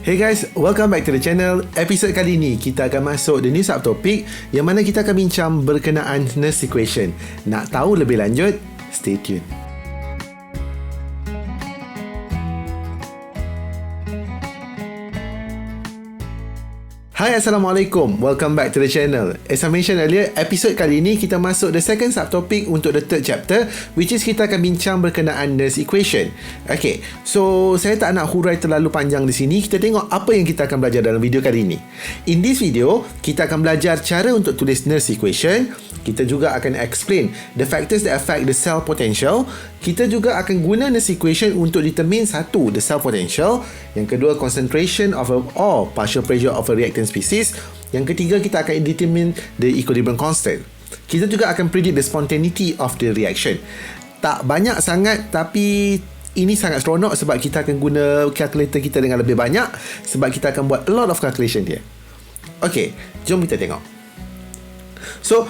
Hey guys, welcome back to the channel. Episod kali ni kita akan masuk the new subtopic yang mana kita akan bincang berkenaan Nernst equation. Nak tahu lebih lanjut? Stay tuned. Hai, Assalamualaikum. Welcome back to the channel. As I mentioned earlier, episod kali ni kita masuk the second subtopic untuk the third chapter, which is kita akan bincang berkenaan Nernst equation. Okay, so saya tak nak hurai terlalu panjang di sini. Kita tengok apa yang kita akan belajar dalam video kali ini. In this video, kita akan belajar cara untuk tulis Nernst equation. Kita juga akan explain the factors that affect the cell potential. Kita juga akan guna Nernst equation untuk determine satu, the cell potential. Yang kedua, concentration of or partial pressure of a reactant species. Yang ketiga, kita akan determine the equilibrium constant. Kita juga akan predict the spontaneity of the reaction. Tak banyak sangat, tapi ini sangat seronok sebab kita akan guna calculator kita dengan lebih banyak, sebab kita akan buat a lot of calculation dia. Okay, jom kita tengok. So,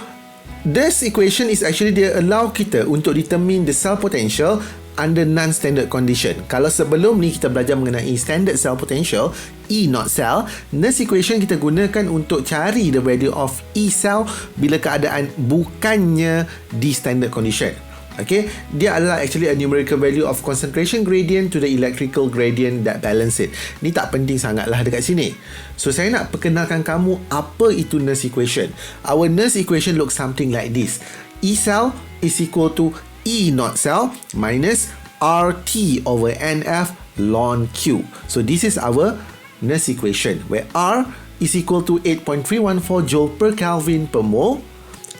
this equation is actually dia allow kita untuk determine the cell potential under non-standard condition. Kalau sebelum ni kita belajar mengenai standard cell potential, E not cell, Nernst equation kita gunakan untuk cari the value of E cell bila keadaan bukannya di standard condition. Okay, dia adalah actually a numerical value of concentration gradient to the electrical gradient that balance it. Ni tak penting sangat lah dekat sini. So saya nak perkenalkan kamu apa itu Nernst equation. Our Nernst equation looks something like this. E cell is equal to E not cell minus RT over NF ln Q. So this is our Nernst equation, where R is equal to 8.314 joule per Kelvin per mole,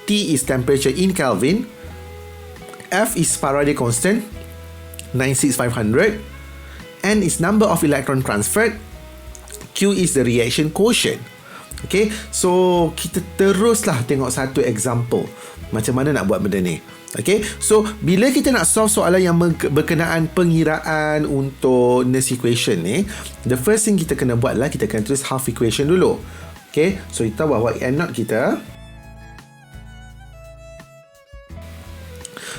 T is temperature in Kelvin, F is Faraday constant 96500, N is number of electron transferred, Q is the reaction quotient. Okay, so kita teruslah tengok satu example macam mana nak buat benda ni. Okay, so bila kita nak solve soalan yang berkenaan pengiraan untuk Nernst equation ni, the first thing kita kena buat lah, kita kena tulis half equation dulu. Okay, so kita bahawa N0 kita.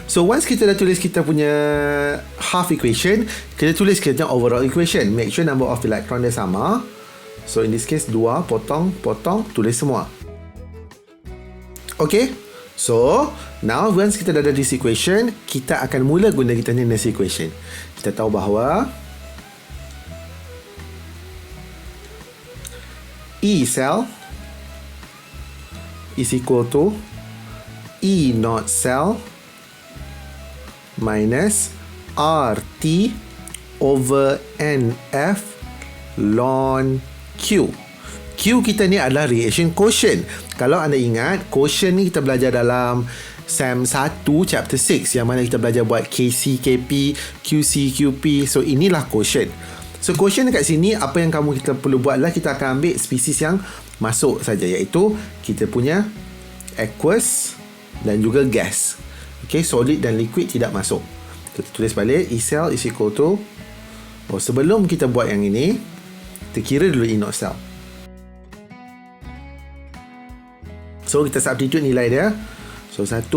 So once kita dah tulis kita punya half equation, kita tulis kita overall equation. Make sure number of electron dia sama. So in this case 2, potong, tulis semua. Okay, so now once kita dah ada this equation, kita akan mula guna kita ni Nernst equation. Kita tahu bahawa E cell is equal to E not cell minus RT over NF ln Q. Q kita ni adalah reaction quotient. Kalau anda ingat, quotient ni kita belajar dalam SEM 1 chapter 6 yang mana kita belajar buat KC, KP, QC, QP. So inilah quotient. So quotient dekat sini, apa yang kita perlu buat adalah kita akan ambil spesies yang masuk saja, iaitu kita punya aqueous dan juga gas. Okay, solid dan liquid tidak masuk. Kita tulis balik, E cell is equal to, sebelum kita buat yang ini, kita kira dulu E not cell. So kita substitute nilai dia. So 1.10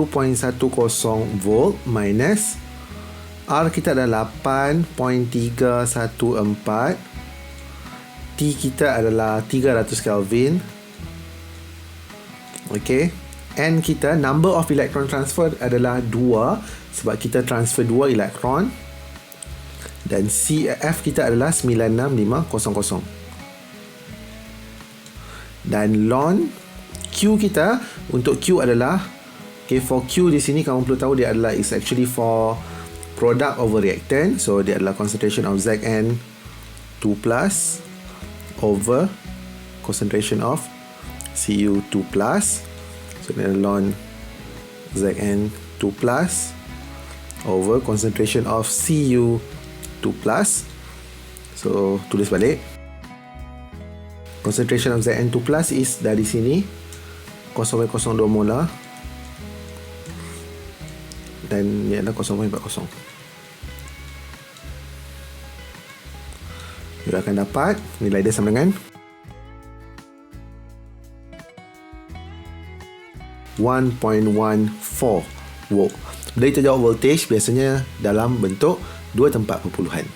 volt minus R kita adalah 8.314, T kita adalah 300 Kelvin. Okay, N kita, number of electron transfer adalah 2 sebab kita transfer 2 elektron, dan CF kita adalah 96500, dan ln Q kita, untuk Q adalah, okay, for Q di sini kamu perlu tahu dia adalah is actually for product over reactant. So dia adalah concentration of Zn 2 plus over concentration of Cu 2 plus. So dia ln Zn 2 plus over concentration of Cu 2 plus. So tulis balik, concentration of Zn 2 plus is dari sini 0.02 molar, dan ni adalah 0.40. Kita akan dapat nilai dia sama dengan 1.14 volt. Bila kita jawab voltage, biasanya dalam bentuk 2 tempat perpuluhan.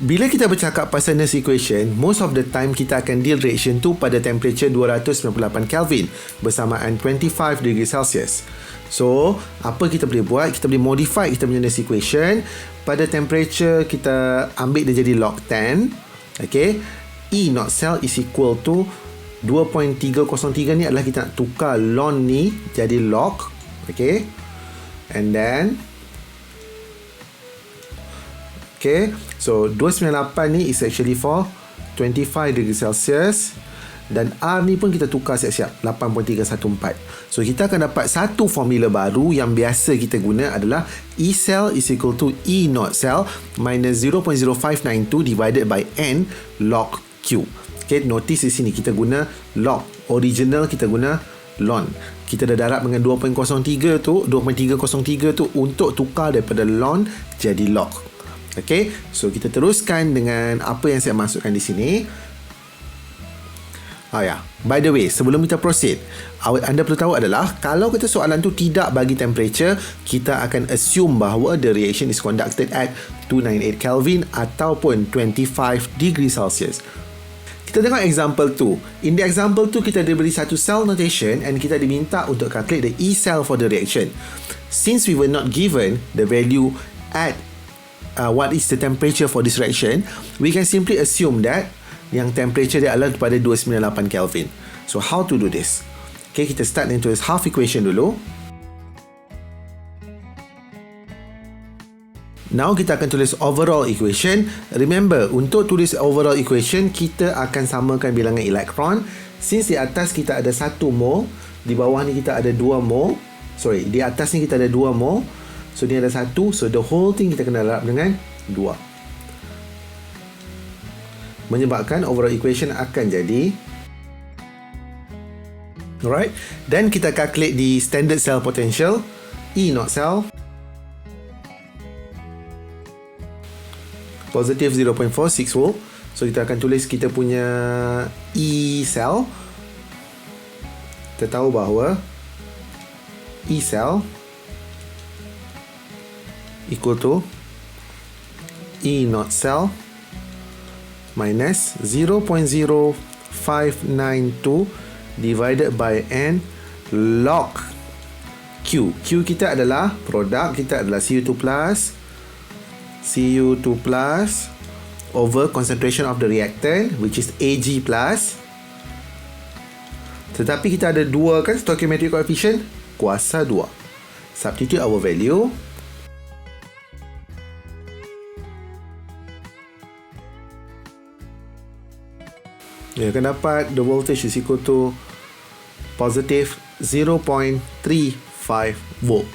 Bila kita bercakap pasal Nernst equation, most of the time kita akan deal reaction tu pada temperature 298 Kelvin bersamaan 25 degree Celsius. So, apa kita boleh buat? Kita boleh modify kita punya Nernst equation. Pada temperature kita ambil dia jadi log 10. Okay. E not cell is equal to 2.303 ni adalah kita nak tukar ln ni jadi log. Okay. And then okay, so 298 ni is actually for 25 degree Celsius dan R ni pun kita tukar siap-siap 8.314. So kita akan dapat satu formula baru yang biasa kita guna adalah E cell is equal to E not cell minus 0.0592 divided by N log Q. Okay, notice di sini kita guna log. Original kita guna ln. Kita dah darab dengan 2.03 tu untuk tukar daripada ln jadi log. Okay, so kita teruskan dengan apa yang saya masukkan di sini. By the way, sebelum kita proceed, anda perlu tahu adalah kalau kita soalan tu tidak bagi temperature, kita akan assume bahawa the reaction is conducted at 298 Kelvin ataupun 25 degree Celsius. Kita tengok example 2. In the example 2, kita diberi satu cell notation and kita diminta untuk calculate the E cell for the reaction. Since we were not given the value at what is the temperature for this reaction, we can simply assume that yang temperature dia adalah pada 298 Kelvin. So how to do this? Okay, kita start dengan tulis half equation dulu. Now kita akan tulis overall equation. Remember, untuk tulis overall equation, kita akan samakan bilangan elektron. Since di atas kita ada 1 mole, di bawah ni kita ada 2 mole. Sorry, di atas ni kita ada 2 mole. So ni ada 1, so the whole thing kita kena darab dengan 2. Menyebabkan overall equation akan jadi, alright, then kita calculate the standard cell potential E not cell positive 0.46 volt. So kita akan tulis kita punya E cell. Kita tahu bahawa E cell equal to E not cell minus 0.0592 divided by N log Q. Q kita adalah produk, kita adalah Cu2 plus over concentration of the reactant, which is Ag plus. Tetapi kita ada 2 kan, stoichiometric coefficient, kuasa 2. Substitute our value. Dia akan dapat the voltage is equal to positive 0.35 volt.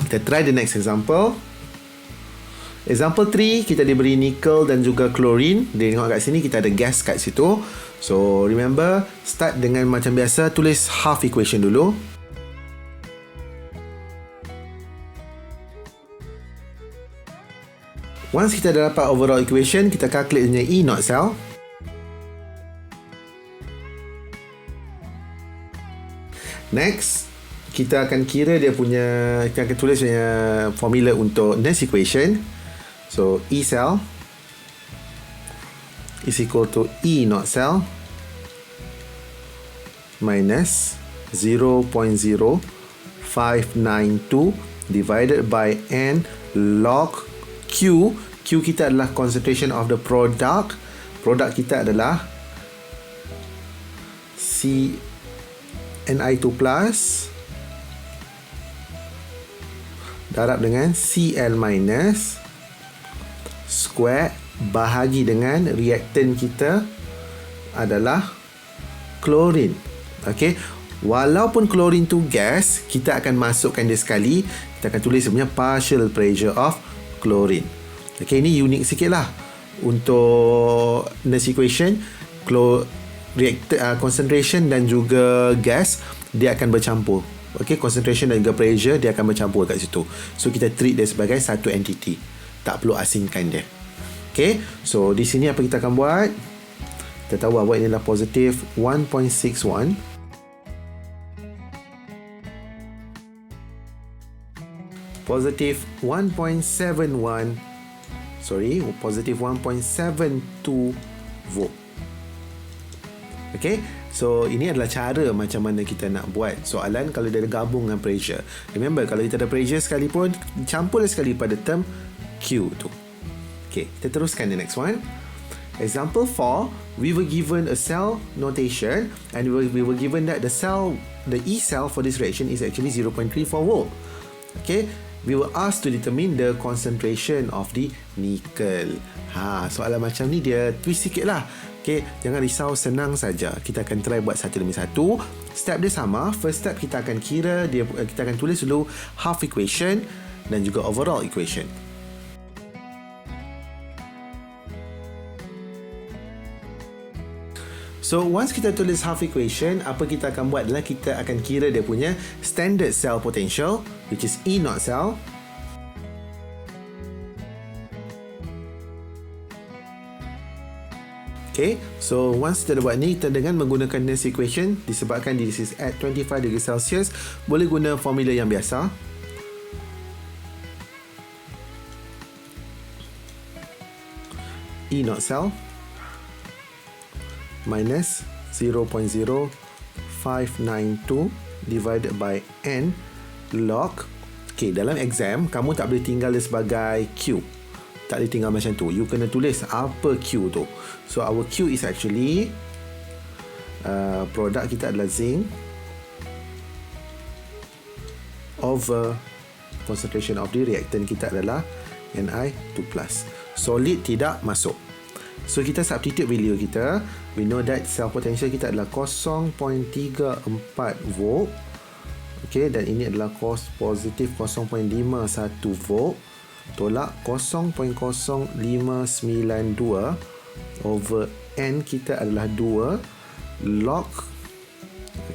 Kita try the next example. Example 3, kita diberi nickel dan juga chlorine. Dia tengok kat sini kita ada gas kat situ. So remember, start dengan macam biasa, tulis half equation dulu. Once kita dah dapat overall equation, kita calculate dengan E not cell. Next, kita akan kira dia punya, kita akan tulis punya formula untuk Nernst equation. So, E cell is equal to E not cell minus 0.0592 divided by N log Q. Q kita adalah concentration of the product. Produk kita adalah Ni2 plus darab dengan Cl minus square bahagi dengan reaktan kita adalah klorin. Okey, walaupun klorin tu gas, kita akan masukkan dia sekali. Kita akan tulis sebenarnya partial pressure of klorin. Okey, ini unik sikit lah untuk Nernst equation. Concentration dan juga gas dia akan bercampur. Okey, concentration dan juga pressure dia akan bercampur kat situ. So kita treat dia sebagai satu entity. Tak perlu asingkan dia. Okey, so di sini apa kita akan buat? Kita tahu bahawa ini adalah positif 1.61. Positif 1.71 positive 1.72 volt. Okay, so ini adalah cara macam mana kita nak buat soalan kalau dia gabung dengan pressure. Remember, kalau kita ada pressure sekalipun, campur sekali pada term Q tu. Okay, kita teruskan the next one. Example 4, we were given a cell notation and we were given that the E cell for this reaction is actually 0.34 volt. Okay, we were asked to determine the concentration of the nickel. Soalan macam ni dia twist sikit lah. Okay, jangan risau, senang saja. Kita akan try buat satu demi satu. Step dia sama. First step kita akan kira dia, kita akan tulis dulu half equation dan juga overall equation. So once kita tulis half equation, apa kita akan buat adalah kita akan kira dia punya standard cell potential, which is E naught cell. Okay, so once kita dah buat ni, kita dengan menggunakan Nernst equation, disebabkan this is at 25 degrees Celsius, boleh guna formula yang biasa. E naught cell minus 0.0592 divided by N log. Okay, dalam exam, kamu tak boleh tinggal dia sebagai Q. Tak boleh tinggal macam tu. You kena tulis apa Q tu. So our Q is actually produk kita adalah zinc over concentration of the reactant kita adalah Ni2+. Solid tidak masuk. So kita substitute value kita. We know that cell potential kita adalah 0.34 volt. Okay, dan ini adalah positif 0.51 volt. Tolak 0.0592 over N kita adalah 2 log,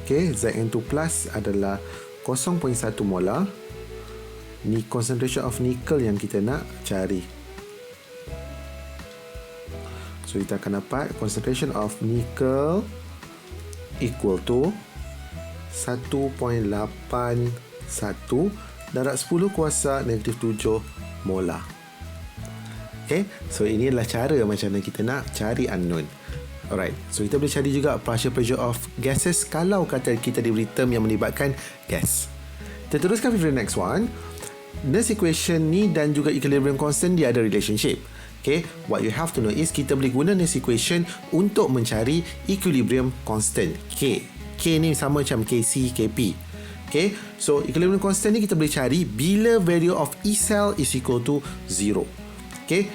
okay, Zn2 plus adalah 0.1 molar. Ni concentration of nickel yang kita nak cari. So kita akan dapat concentration of nickel equal to 1.81 darab 10 kuasa negatif 7 molar. Okay, so ini adalah cara macam mana kita nak cari unknown. Alright, so kita boleh cari juga partial pressure of gases kalau kata kita diberi term yang melibatkan gas. Kita teruskan with the next one. Nernst equation ni dan juga equilibrium constant dia ada relationship. Okay, what you have to know is kita boleh guna Nernst equation untuk mencari equilibrium constant K. K ni sama macam KC, KP. Okay, so equilibrium constant ni kita boleh cari bila value of E cell is equal to 0. Okay,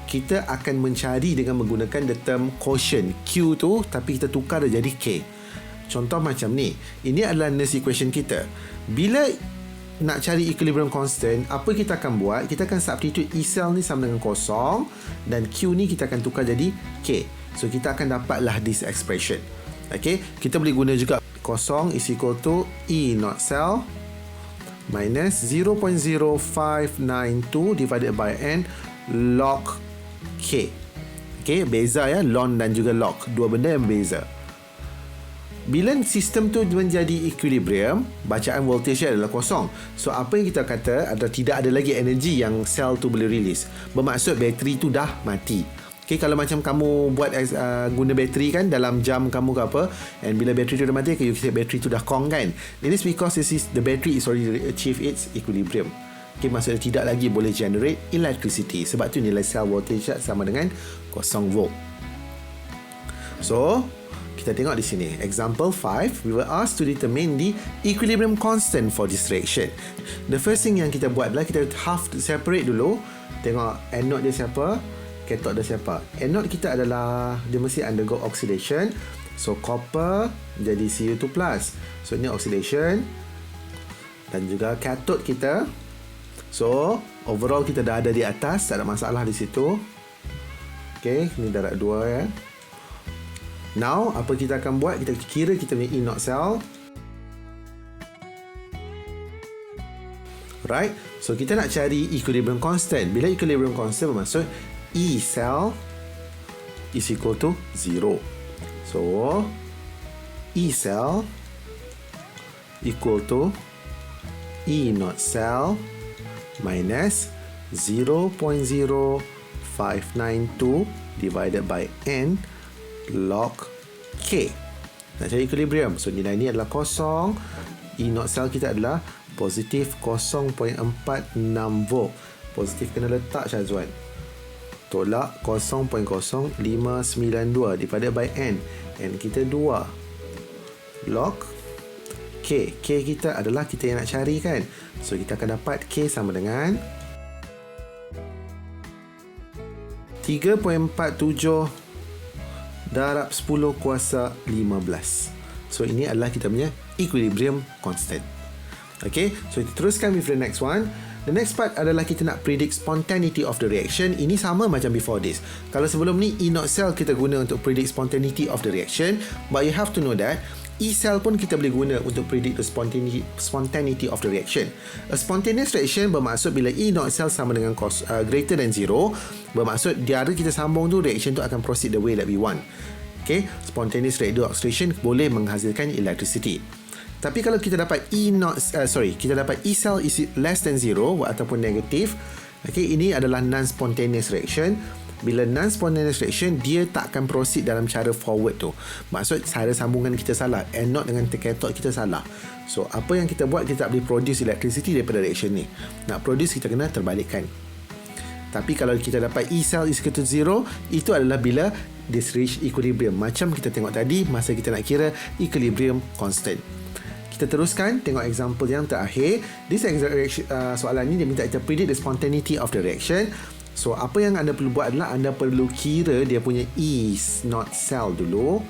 kita akan mencari dengan menggunakan the term quotient Q tu, tapi kita tukar dia jadi K. Contoh macam ni, ini adalah Nernst equation kita. Bila nak cari equilibrium constant, apa kita akan buat? Kita akan substitute E cell ni sama dengan kosong dan Q ni kita akan tukar jadi K. So kita akan dapatlah this expression. Okay, kita boleh guna juga kosong is equal to E naught cell minus 0.0592 divided by N log K. Okay, beza ya, ln dan juga log, dua benda yang berbeza. Bila sistem tu menjadi equilibrium, bacaan voltage adalah kosong. So apa yang kita kata adalah tidak ada lagi energi yang sel tu boleh release. Bermaksud bateri tu dah mati. Okay, kalau macam kamu buat guna bateri kan dalam jam kamu ke apa, and bila bateri tu dah mati, you say bateri tu dah kong kan. It is because the battery is already achieve its equilibrium. Okay, maksudnya tidak lagi boleh generate electricity. Sebab tu nilai cell voltage sama dengan 0 volt. So kita tengok di sini. Example 5, we were asked to determine the equilibrium constant for this reaction. The first thing yang kita buat adalah kita half separate dulu. Tengok anode dia siapa, cathode dia siapa. Anode kita adalah dia mesti undergo oxidation. So copper jadi Cu2+. So ini oxidation. Dan juga cathode kita. So overall kita dah ada di atas, tak ada masalah di situ. Okay, ini darab 2 ya. Now, apa kita akan buat? Kita kira kita punya E naught cell. Right? So, kita nak cari equilibrium constant. Bila equilibrium constant bermaksud E cell is equal to 0. So, E cell equal to E naught cell minus 0.0592 592 divided by N log K. Nak cari equilibrium. So nilai ni adalah kosong. E0 cell kita adalah positif 0.46 volt. Positif kena letak, Shazwan. Tolak 0.0592 divided by N. N kita 2 log K. K kita adalah kita yang nak cari kan. So kita akan dapat K sama dengan 3.47 darab 10 kuasa 15. So ini adalah kita punya equilibrium constant. Okay, so kita teruskan with the next one. The next part adalah kita nak predict spontaneity of the reaction. Ini sama macam before this. Kalau sebelum ni E0 cell kita guna untuk predict spontaneity of the reaction, but you have to know that E cell pun kita boleh guna untuk predict the spontaneity of the reaction. A spontaneous reaction bermaksud bila E0 cell sama dengan greater than 0, bermaksud di antara kita sambung tu reaction tu akan proceed the way that we want. Okay, spontaneous rate oxidation boleh menghasilkan electricity. Tapi kalau kita dapat kita dapat E cell is less than 0 ataupun negatif, okay, ini adalah non-spontaneous reaction. Bila non-spontaneous reaction, dia tak akan proceed dalam cara forward tu. Maksud cara sambungan kita salah, anode dengan cathode kita salah. So apa yang kita buat, kita tak boleh produce electricity daripada reaction ni. Nak produce, kita kena terbalikkan. Tapi kalau kita dapat E cell is equal to 0, itu adalah bila this reach equilibrium. Macam kita tengok tadi masa kita nak kira equilibrium constant. Kita teruskan, tengok example yang terakhir. This soalan ni dia minta kita predict the spontaneity of the reaction. So apa yang anda perlu buat adalah anda perlu kira dia punya E0 cell dulu.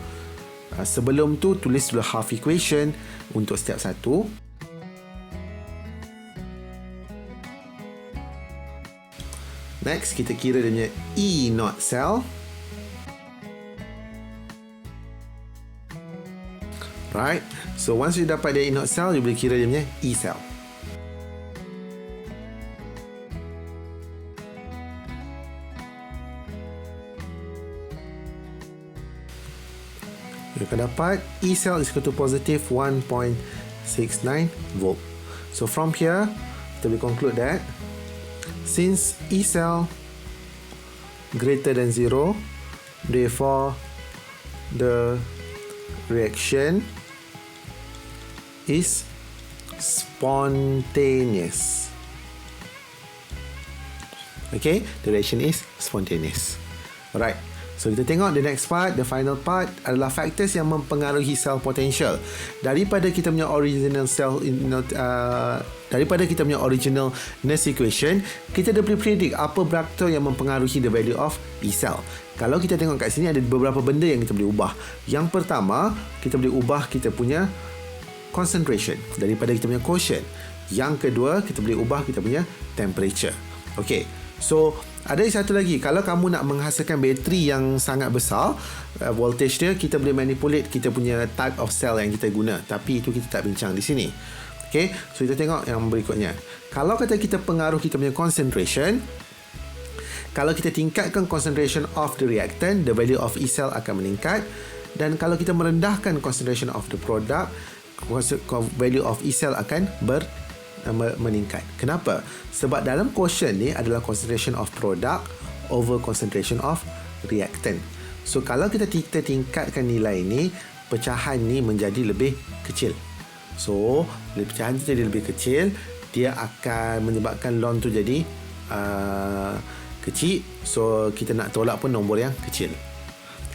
Sebelum tu tulis dulu half equation untuk setiap satu. Next kita kira dia punya E0 cell. Right, so once you dapat dia E0 cell, you boleh kira dia punya E cell. You akan dapat E cell is equal to positive 1.69 volt. So from here, kita boleh conclude that since E cell greater than 0, therefore the reaction is spontaneous. Okay, the reaction is spontaneous. Alright, so kita tengok the next part, the final part adalah factors yang mempengaruhi cell potential. Daripada kita punya original Nernst equation, kita dah boleh predict apa faktor yang mempengaruhi the value of E cell. Kalau kita tengok kat sini ada beberapa benda yang kita boleh ubah. Yang pertama, kita boleh ubah kita punya concentration daripada kita punya quotient. Yang kedua, kita boleh ubah kita punya temperature. Okay, so ada satu lagi, kalau kamu nak menghasilkan bateri yang sangat besar, voltage dia, kita boleh manipulate kita punya type of cell yang kita guna, tapi itu kita tak bincang di sini. Okay, so kita tengok yang berikutnya. Kalau kata kita pengaruh kita punya concentration, kalau kita tingkatkan concentration of the reactant, the value of E cell akan meningkat. Dan kalau kita merendahkan concentration of the product, value of E cell akan meningkat. Kenapa? Sebab dalam quotient ni adalah concentration of product over concentration of reactant. So kalau kita tingkatkan nilai ni, pecahan ni menjadi lebih kecil. So bila pecahan tu jadi lebih kecil, dia akan menyebabkan lon tu jadi kecil. So kita nak tolak pun nombor yang kecil.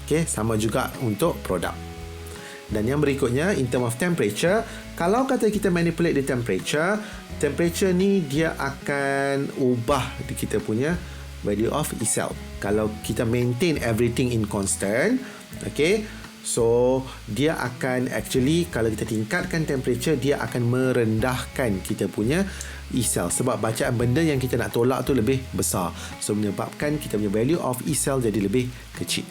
Okay, sama juga untuk produk. Dan yang berikutnya, in term of temperature, kalau kata kita manipulate the temperature ni dia akan ubah kita punya value of E cell. Kalau kita maintain everything in constant, okay, so dia akan actually, kalau kita tingkatkan temperature, dia akan merendahkan kita punya E cell. Sebab bacaan benda yang kita nak tolak tu lebih besar. So menyebabkan kita punya value of E cell jadi lebih kecil.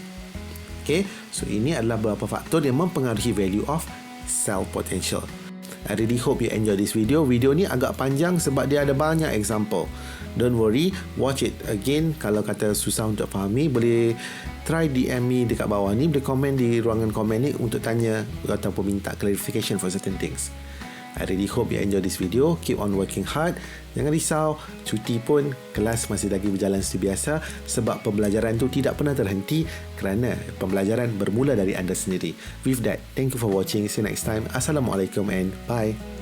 Okay, so ini adalah beberapa faktor yang mempengaruhi value of cell potential. I really hope you enjoy this video. Video ni agak panjang sebab dia ada banyak example. Don't worry, watch it again. Kalau kata susah untuk fahami, boleh try DM me dekat bawah ni, boleh komen di ruangan komen ni untuk tanya ataupun minta clarification for certain things. I really hope you enjoy this video. Keep on working hard. Jangan risau, cuti pun kelas masih lagi berjalan seperti biasa sebab pembelajaran tu tidak pernah terhenti kerana pembelajaran bermula dari anda sendiri. With that, thank you for watching. See you next time. Assalamualaikum and bye.